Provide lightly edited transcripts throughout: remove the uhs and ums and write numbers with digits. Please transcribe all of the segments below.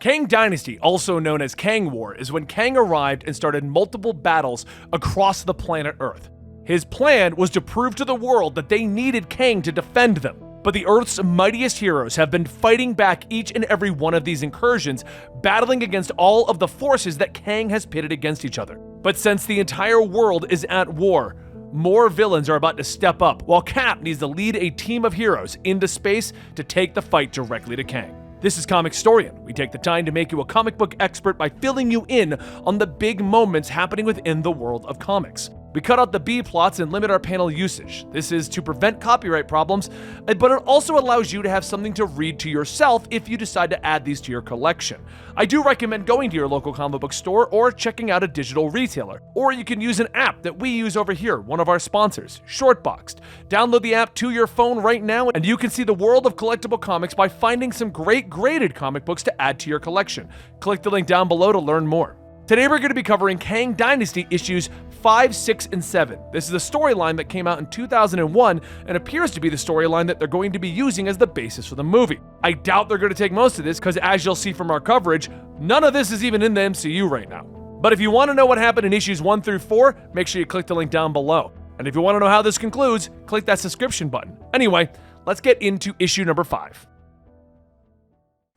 Kang Dynasty, also known as Kang War, is when Kang arrived and started multiple battles across the planet Earth. His plan was to prove to the world that they needed Kang to defend them. But the Earth's mightiest heroes have been fighting back each and every one of these incursions, battling against all of the forces that Kang has pitted against each other. But since the entire world is at war, more villains are about to step up, while Cap needs to lead a team of heroes into space to take the fight directly to Kang. This is Comicstorian. We take the time to make you a comic book expert by filling you in on the big moments happening within the world of comics. We cut out the B-plots and limit our panel usage. This is to prevent copyright problems, but it also allows you to have something to read to yourself if you decide to add these to your collection. I do recommend going to your local comic book store or checking out a digital retailer. Or you can use an app that we use over here, one of our sponsors, Shortboxed. Download the app to your phone right now and you can see the world of collectible comics by finding some great graded comic books to add to your collection. Click the link down below to learn more. Today we're going to be covering Kang Dynasty issues 5, 6, and 7. This is a storyline that came out in 2001 and appears to be the storyline that they're going to be using as the basis for the movie. I doubt they're going to take most of this because, as you'll see from our coverage, none of this is even in the MCU right now. But if you want to know what happened in issues 1 through 4, make sure you click the link down below. And if you want to know how this concludes, click that subscription button. Anyway, let's get into issue number 5.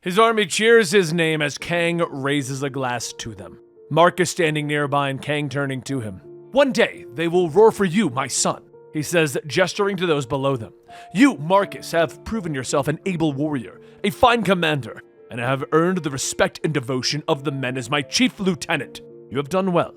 His army cheers his name as Kang raises a glass to them. Marcus standing nearby and Kang turning to him. "One day, they will roar for you, my son," he says, gesturing to those below them. "You, Marcus, have proven yourself an able warrior, a fine commander, and have earned the respect and devotion of the men as my chief lieutenant. You have done well.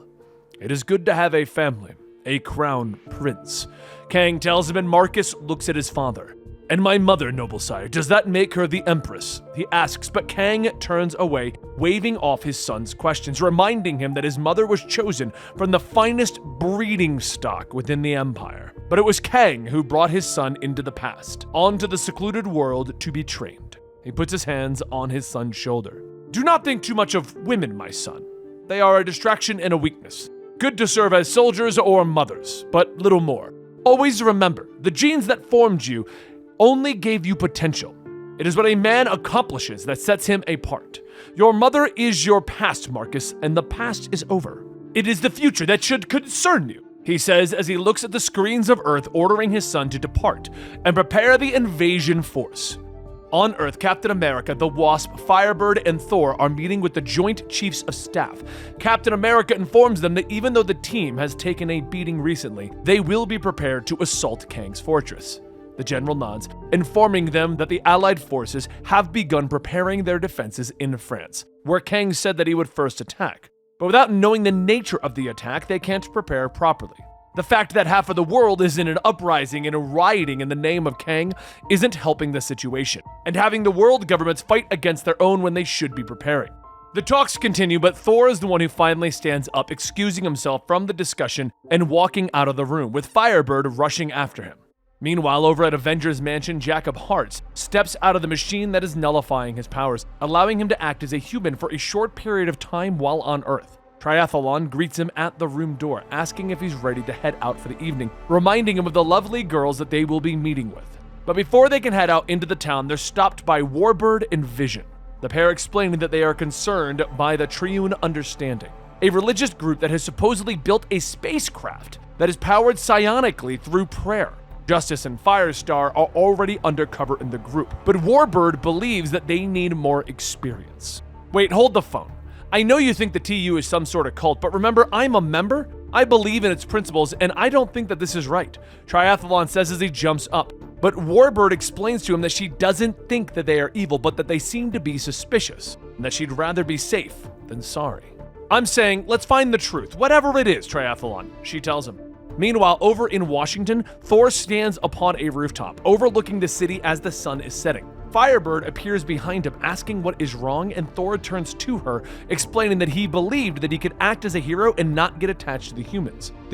It is good to have a family, a crown prince." Kang tells him and Marcus looks at his father. "And my mother, noble sire, does that make her the empress?" he asks, but Kang turns away, waving off his son's questions, reminding him that his mother was chosen from the finest breeding stock within the empire. But it was Kang who brought his son into the past, onto the secluded world to be trained. He puts his hands on his son's shoulder. "Do not think too much of women, my son. They are a distraction and a weakness. Good to serve as soldiers or mothers, but little more. Always remember, the genes that formed you only gave you potential. It is what a man accomplishes that sets him apart. Your mother is your past, Marcus, and the past is over. It is the future that should concern you," he says as he looks at the screens of Earth, ordering his son to depart and prepare the invasion force. On Earth, Captain America, the Wasp, Firebird, and Thor are meeting with the Joint Chiefs of Staff. Captain America informs them that even though the team has taken a beating recently, they will be prepared to assault Kang's fortress. The general nods, informing them that the Allied forces have begun preparing their defenses in France, where Kang said that he would first attack. But without knowing the nature of the attack, they can't prepare properly. The fact that half of the world is in an uprising and rioting in the name of Kang isn't helping the situation, and having the world governments fight against their own when they should be preparing. The talks continue, but Thor is the one who finally stands up, excusing himself from the discussion and walking out of the room, with Firebird rushing after him. Meanwhile, over at Avengers Mansion, Jack of Hearts steps out of the machine that is nullifying his powers, allowing him to act as a human for a short period of time while on Earth. Triathlon greets him at the room door, asking if he's ready to head out for the evening, reminding him of the lovely girls that they will be meeting with. But before they can head out into the town, they're stopped by Warbird and Vision, the pair explaining that they are concerned by the Triune Understanding, a religious group that has supposedly built a spacecraft that is powered psionically through prayer. Justice and Firestar are already undercover in the group, but Warbird believes that they need more experience. Wait, hold the phone. I know you think the TU is some sort of cult, but remember, I'm a member. I believe in its principles, and I don't think that this is right, Triathlon says as he jumps up. But Warbird explains to him that she doesn't think that they are evil, but that they seem to be suspicious, and that she'd rather be safe than sorry. "I'm saying, let's find the truth, whatever it is, Triathlon," she tells him. Meanwhile, over in Washington, Thor stands upon a rooftop, overlooking the city as the sun is setting. Firebird appears behind him, asking what is wrong, and Thor turns to her, explaining that he believed that he could act as a hero and not get attached to the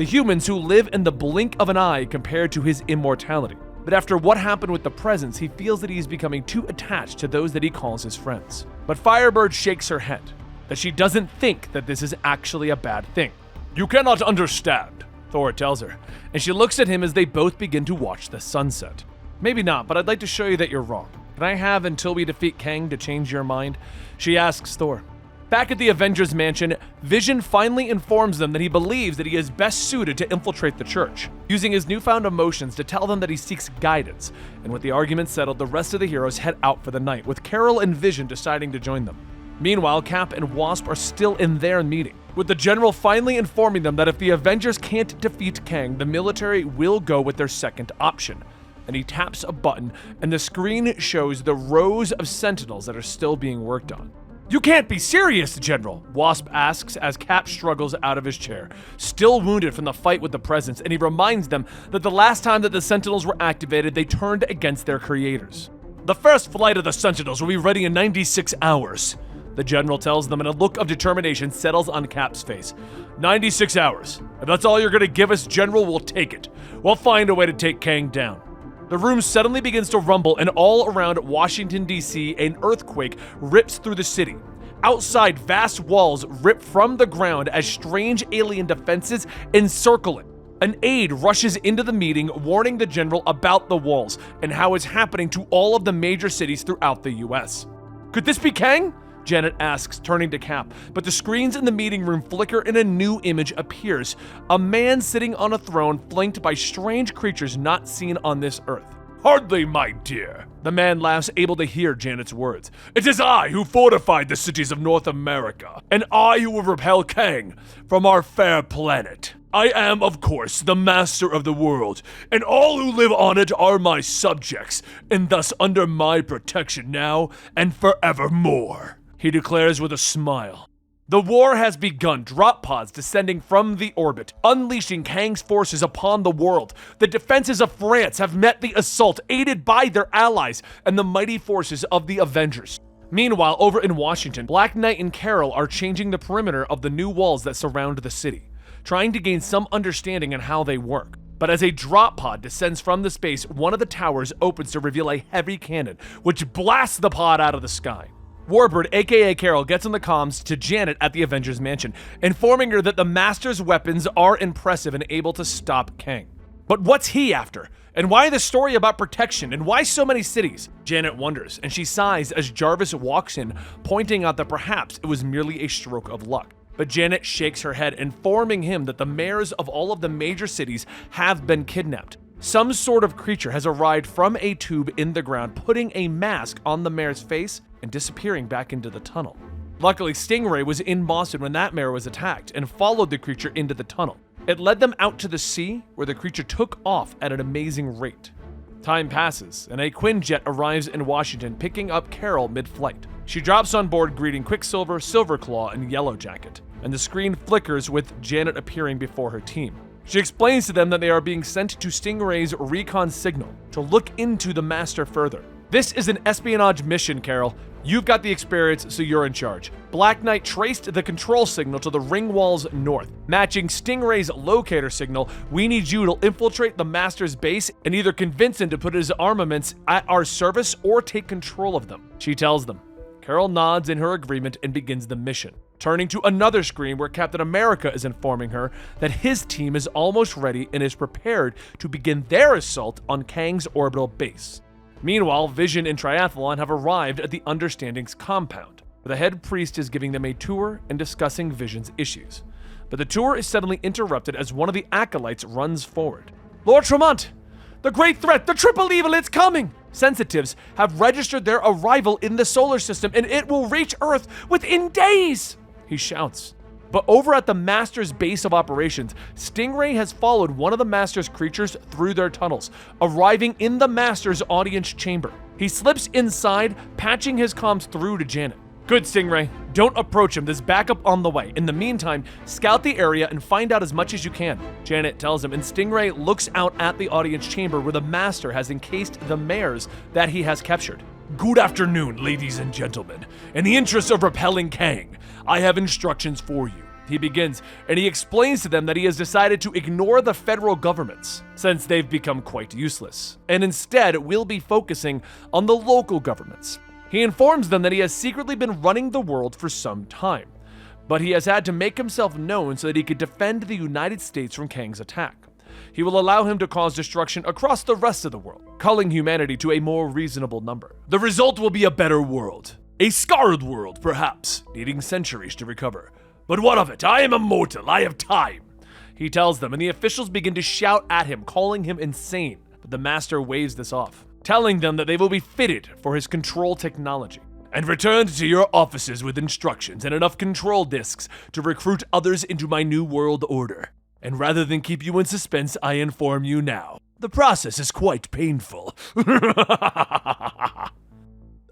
humans who live in the blink of an eye compared to his immortality. But after what happened with the presents, he feels that he is becoming too attached to those that he calls his friends. But Firebird shakes her head, that she doesn't think that this is actually a bad thing. "You cannot understand," Thor tells her, and she looks at him as they both begin to watch the sunset. "Maybe not, but I'd like to show you that you're wrong." Can I have until we defeat Kang to change your mind? She asks Thor. Back at the Avengers mansion, Vision finally informs them that he believes that he is best suited to infiltrate the church, using his newfound emotions to tell them that he seeks guidance. And with the argument settled, the rest of the heroes head out for the night, with Carol and Vision deciding to join them. Meanwhile, Cap and Wasp are still in their meeting, with the general finally informing them that if the Avengers can't defeat Kang, the military will go with their second option. And he taps a button, and the screen shows the rows of Sentinels that are still being worked on. "You can't be serious, General," Wasp asks as Cap struggles out of his chair, still wounded from the fight with the Presence, and he reminds them that the last time that the Sentinels were activated, they turned against their creators. "The first flight of the Sentinels will be ready in 96 hours, the General tells them, and a look of determination settles on Cap's face. 96 hours. If that's all you're gonna give us, General, we'll take it. We'll find a way to take Kang down." The room suddenly begins to rumble, and all around Washington, D.C., an earthquake rips through the city. Outside, vast walls rip from the ground as strange alien defenses encircle it. An aide rushes into the meeting, warning the general about the walls and how it's happening to all of the major cities throughout the U.S. "Could this be Kang?" Janet asks, turning to Cap, but the screens in the meeting room flicker and a new image appears. A man sitting on a throne flanked by strange creatures not seen on this earth. "Hardly, my dear." The man laughs, able to hear Janet's words. "It is I who fortified the cities of North America, and I who will repel Kang from our fair planet. I am, of course, the master of the world, and all who live on it are my subjects, and thus under my protection now and forevermore," he declares with a smile. The war has begun, drop pods descending from the orbit, unleashing Kang's forces upon the world. The defenses of France have met the assault, aided by their allies and the mighty forces of the Avengers. Meanwhile, over in Washington, Black Knight and Carol are changing the perimeter of the new walls that surround the city, trying to gain some understanding on how they work. But as a drop pod descends from the space, one of the towers opens to reveal a heavy cannon, which blasts the pod out of the sky. Warbird, aka Carol, gets on the comms to Janet at the Avengers mansion, informing her that the Master's weapons are impressive and able to stop Kang. But what's he after? And why the story about protection? And why so many cities? Janet wonders, and she sighs as Jarvis walks in, pointing out that perhaps it was merely a stroke of luck. But Janet shakes her head, informing him that the mayors of all of the major cities have been kidnapped. Some sort of creature has arrived from a tube in the ground, putting a mask on the mayor's face and disappearing back into the tunnel. Luckily, Stingray was in Boston when that mayor was attacked and followed the creature into the tunnel. It led them out to the sea, where the creature took off at an amazing rate. Time passes, and a Quinjet arrives in Washington, picking up Carol mid-flight. She drops on board, greeting Quicksilver, Silverclaw, and Yellowjacket, and the screen flickers with Janet appearing before her team. She explains to them that they are being sent to Stingray's recon signal to look into the Master further. "This is an espionage mission, Carol. You've got the experience, so you're in charge." Black Knight traced the control signal to the ring walls north. Matching Stingray's locator signal, we need you to infiltrate the Master's base and either convince him to put his armaments at our service or take control of them, she tells them. Carol nods in her agreement and begins the mission, turning to another screen where Captain America is informing her that his team is almost ready and is prepared to begin their assault on Kang's orbital base. Meanwhile, Vision and Triathlon have arrived at the Understanding's compound, where the head priest is giving them a tour and discussing Vision's issues. But the tour is suddenly interrupted as one of the acolytes runs forward. "Lord Tremont! The great threat, the triple evil, it's coming!" Sensitives have registered their arrival in the solar system, and it will reach Earth within days, he shouts. But over at the Master's base of operations, Stingray has followed one of the Master's creatures through their tunnels, arriving in the Master's audience chamber. He slips inside, patching his comms through to Janet. "Good, Stingray. Don't approach him. There's backup on the way. In the meantime, scout the area and find out as much as you can," Janet tells him, and Stingray looks out at the audience chamber where the Master has encased the mayors that he has captured. "Good afternoon, ladies and gentlemen. In the interest of repelling Kang, I have instructions for you," he begins, and he explains to them that he has decided to ignore the federal governments, since they've become quite useless, and instead will be focusing on the local governments. He informs them that he has secretly been running the world for some time, but he has had to make himself known so that he could defend the United States from Kang's attack. he will allow him to cause destruction across the rest of the world, culling humanity to a more reasonable number. The result will be a better world. A scarred world, perhaps, needing centuries to recover. But what of it? I am immortal. I have time. He tells them, and the officials begin to shout at him, calling him insane. But the master waves this off, telling them that they will be fitted for his control technology. And returned to your offices with instructions and enough control discs to recruit others into my new world order. And rather than keep you in suspense, I inform you now. The process is quite painful.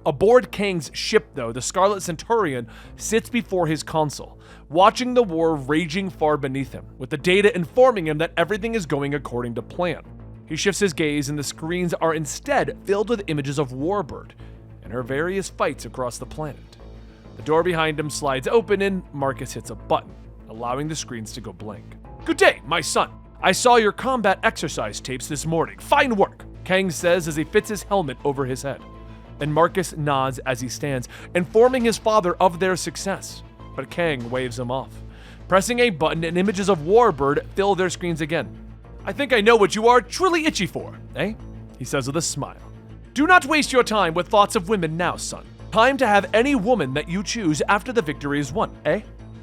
Aboard Kang's ship, though, the Scarlet Centurion sits before his console, watching the war raging far beneath him, with the data informing him that everything is going according to plan. He shifts his gaze, and the screens are instead filled with images of Warbird and her various fights across the planet. The door behind him slides open, and Marcus hits a button, allowing the screens to go blank. Good day, my son. I saw your combat exercise tapes this morning. Fine work, Kang says as he fits his helmet over his head. And Marcus nods as he stands, informing his father of their success. But Kang waves him off. Pressing a button, and images of Warbird fill their screens again. I think I know what you are truly itchy for, eh? He says with a smile. Do not waste your time with thoughts of women now, son. Time to have any woman that you choose after the victory is won, eh?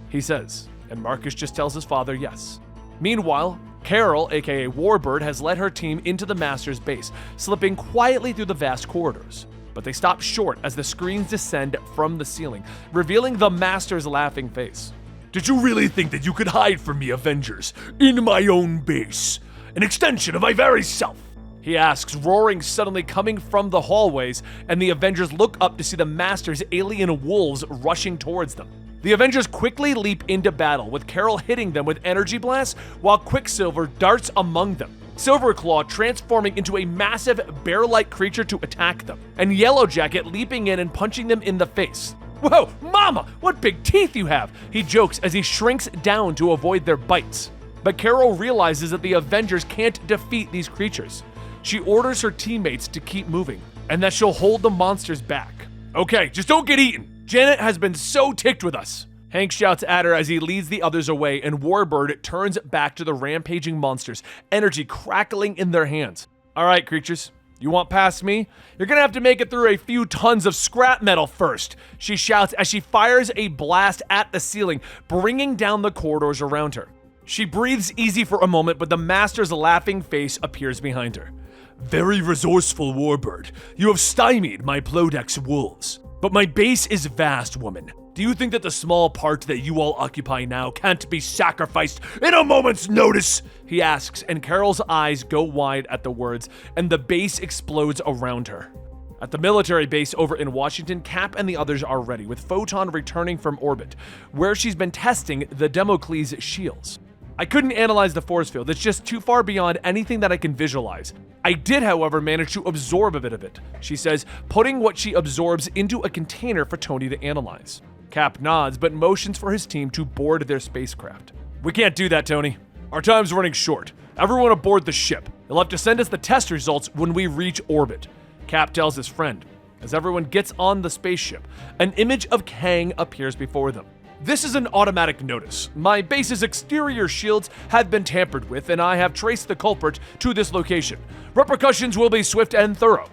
He says, and Marcus just tells his father yes. Meanwhile, Carol, aka Warbird, has led her team into the Master's base, slipping quietly through the vast corridors. But they stop short as the screens descend from the ceiling, revealing the Master's laughing face. Did you really think that you could hide from me, Avengers, in my own base? An extension of my very self? He asks, roaring suddenly coming from the hallways, and the Avengers look up to see the Master's alien wolves rushing towards them. The Avengers quickly leap into battle, with Carol hitting them with energy blasts, while Quicksilver darts among them, Silverclaw transforming into a massive bear-like creature to attack them, and Yellowjacket leaping in and punching them in the face. Whoa, mama, what big teeth you have, he jokes as he shrinks down to avoid their bites. But Carol realizes that the Avengers can't defeat these creatures. She orders her teammates to keep moving, and that she'll hold the monsters back. Okay, just don't get eaten. Janet has been so ticked with us. Hank shouts at her as he leads the others away, and Warbird turns back to the rampaging monsters, energy crackling in their hands. All right, creatures, you want past me? You're gonna have to make it through a few tons of scrap metal first, she shouts as she fires a blast at the ceiling, bringing down the corridors around her. She breathes easy for a moment, but the Master's laughing face appears behind her. Very resourceful, Warbird. You have stymied my Plodex wolves. But my base is vast, woman. Do you think that the small part that you all occupy now can't be sacrificed in a moment's notice? He asks, and Carol's eyes go wide at the words, and the base explodes around her. At the military base over in Washington, Cap and the others are ready, with Photon returning from orbit, where she's been testing the Damocles shields. I couldn't analyze the force field, it's just too far beyond anything that I can visualize. I did, however, manage to absorb a bit of it, she says, putting what she absorbs into a container for Tony to analyze. Cap nods, but motions for his team to board their spacecraft. We can't do that, Tony. Our time's running short. Everyone aboard the ship. You'll have to send us the test results when we reach orbit, Cap tells his friend. As everyone gets on the spaceship, an image of Kang appears before them. This is an automatic notice. My base's exterior shields have been tampered with, and I have traced the culprit to this location. Repercussions will be swift and thorough,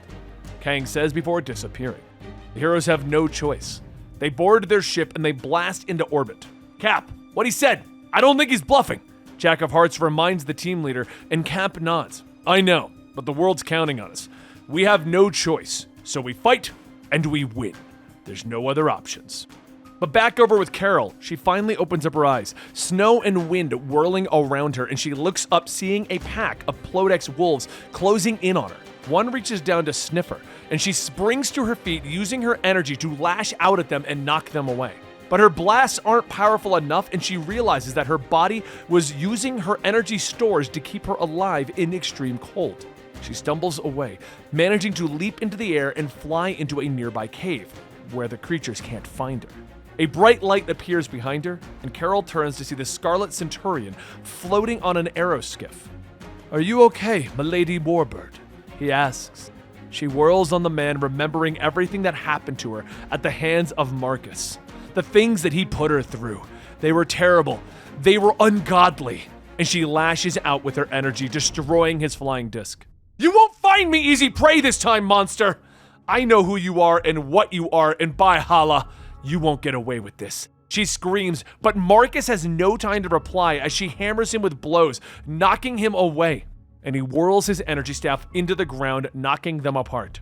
Kang says before disappearing. The heroes have no choice. They board their ship and they blast into orbit. Cap, what he said, I don't think he's bluffing, Jack of Hearts reminds the team leader, and Cap nods. I know, but the world's counting on us. We have no choice, so we fight and we win. There's no other options. But back over with Carol, she finally opens up her eyes, snow and wind whirling around her, and she looks up, seeing a pack of Plodex wolves closing in on her. One reaches down to sniff her, and she springs to her feet, using her energy to lash out at them and knock them away. But her blasts aren't powerful enough, and she realizes that her body was using her energy stores to keep her alive in extreme cold. She stumbles away, managing to leap into the air and fly into a nearby cave, where the creatures can't find her. A bright light appears behind her, and Carol turns to see the Scarlet Centurion floating on an aeroskiff. Are you okay, milady Warbird? He asks. She whirls on the man, remembering everything that happened to her at the hands of Marcus. The things that he put her through. They were terrible. They were ungodly. and she lashes out with her energy, destroying his flying disc. You won't find me easy prey this time, monster! I know who you are and what you are, and by Hala, you won't get away with this. She screams, but Marcus has no time to reply as she hammers him with blows, knocking him away, and he whirls his energy staff into the ground, knocking them apart.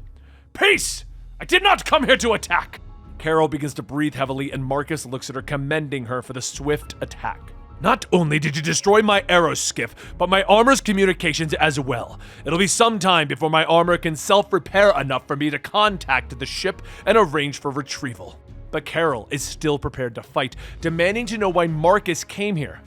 Peace! I did not come here to attack! Carol begins to breathe heavily, and Marcus looks at her, commending her for the swift attack. Not only did you destroy my aeroskiff, but my armor's communications as well. It'll be some time before my armor can self-repair enough for me to contact the ship and arrange for retrieval. But Carol is still prepared to fight, demanding to know why Marcus came here.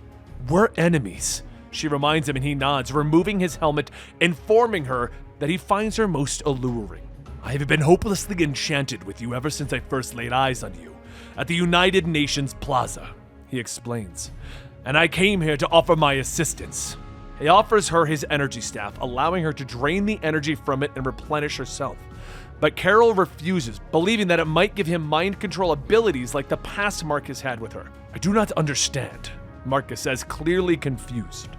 We're enemies, she reminds him, and he nods, removing his helmet, informing her that he finds her most alluring. I have been hopelessly enchanted with you ever since I first laid eyes on you at the United Nations Plaza, he explains. And I came here to offer my assistance. He offers her his energy staff, allowing her to drain the energy from it and replenish herself. But Carol refuses, believing that it might give him mind control abilities like the past Marcus had with her. I do not understand, Marcus says, clearly confused.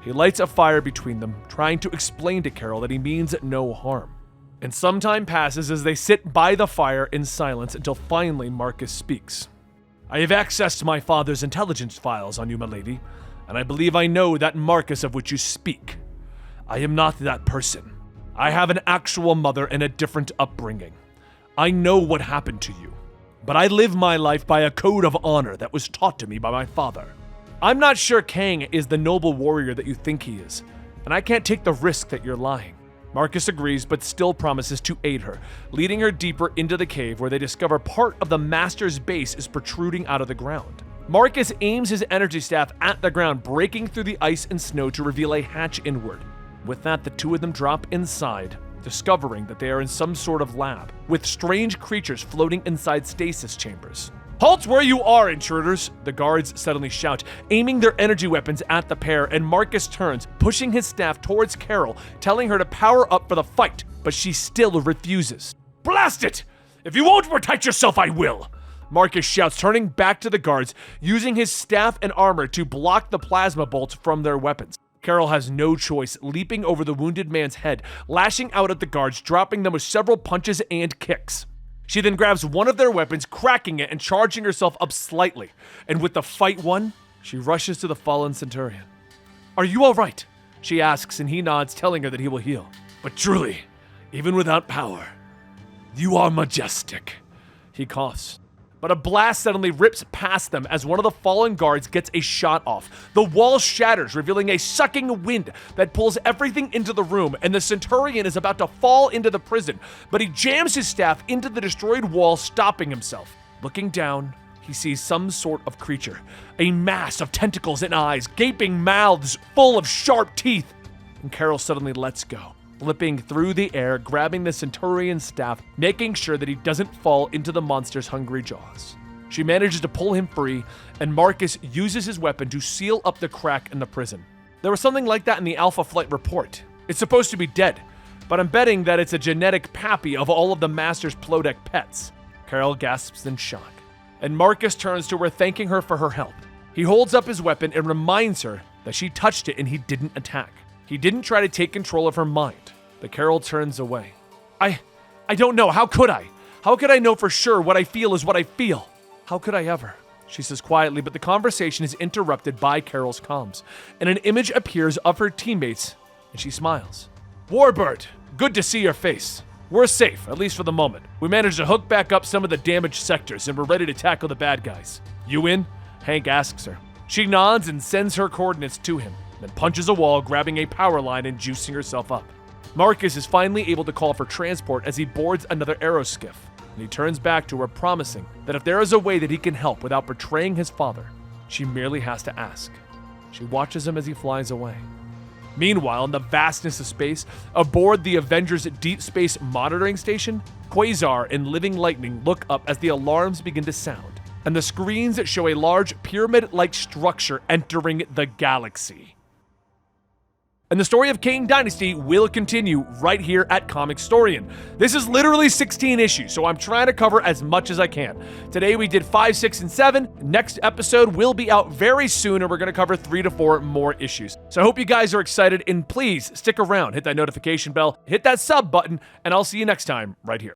He lights a fire between them, trying to explain to Carol that he means no harm. And some time passes as they sit by the fire in silence until finally Marcus speaks. I have accessed my father's intelligence files on you, milady, and I believe I know that Marcus of which you speak. I am not that person. I have an actual mother and a different upbringing. I know what happened to you, but I live my life by a code of honor that was taught to me by my father. I'm not sure Kang is the noble warrior that you think he is, and I can't take the risk that you're lying. Marcus agrees, but still promises to aid her, leading her deeper into the cave where they discover part of the Master's base is protruding out of the ground. Marcus aims his energy staff at the ground, breaking through the ice and snow to reveal a hatch inward. With that, the two of them drop inside, discovering that they are in some sort of lab, with strange creatures floating inside stasis chambers. Halt where you are, intruders! The guards suddenly shout, aiming their energy weapons at the pair, and Marcus turns, pushing his staff towards Carol, telling her to power up for the fight, but she still refuses. Blast it! If you won't protect yourself, I will! Marcus shouts, turning back to the guards, using his staff and armor to block the plasma bolts from their weapons. Carol has no choice, leaping over the wounded man's head, lashing out at the guards, dropping them with several punches and kicks. She then grabs one of their weapons, cracking it and charging herself up slightly. And with the fight won, she rushes to the fallen Centurion. Are you all right? She asks, and he nods, telling her that he will heal. But truly, even without power, you are majestic. He coughs. But a blast suddenly rips past them as one of the fallen guards gets a shot off. The wall shatters, revealing a sucking wind that pulls everything into the room, and the Centurion is about to fall into the prison, but he jams his staff into the destroyed wall, stopping himself. Looking down, he sees some sort of creature, a mass of tentacles and eyes, gaping mouths full of sharp teeth. And Carol suddenly lets go, flipping through the air, grabbing the Centurion's staff, making sure that he doesn't fall into the monster's hungry jaws. She manages to pull him free, and Marcus uses his weapon to seal up the crack in the prison. There was something like that in the Alpha Flight report. It's supposed to be dead, but I'm betting that it's a genetic pappy of all of the Master's Plodeck pets. Carol gasps in shock, and Marcus turns to her, thanking her for her help. He holds up his weapon and reminds her that she touched it and he didn't attack. He didn't try to take control of her mind. But Carol turns away. I don't know. How could I? How could I know for sure what I feel is what I feel? How could I ever? She says quietly, but the conversation is interrupted by Carol's comms, and an image appears of her teammates, and she smiles. Warbird, good to see your face. We're safe, at least for the moment. We managed to hook back up some of the damaged sectors, and we're ready to tackle the bad guys. You in? Hank asks her. She nods and sends her coordinates to him, then punches a wall, grabbing a power line and juicing herself up. Marcus is finally able to call for transport as he boards another aeroskiff, and he turns back to her, promising that if there is a way that he can help without betraying his father, she merely has to ask. She watches him as he flies away. Meanwhile, in the vastness of space, aboard the Avengers' Deep Space Monitoring Station, Quasar and Living Lightning look up as the alarms begin to sound, and the screens show a large pyramid-like structure entering the galaxy. and the story of Kang Dynasty will continue right here at Comicstorian. This is literally 16 issues, so I'm trying to cover as much as I can. Today we did 5, 6, and 7. Next episode will be out very soon, and we're going to cover 3 to 4 more issues. So I hope you guys are excited, and please stick around, hit that notification bell, hit that sub button, and I'll see you next time right here.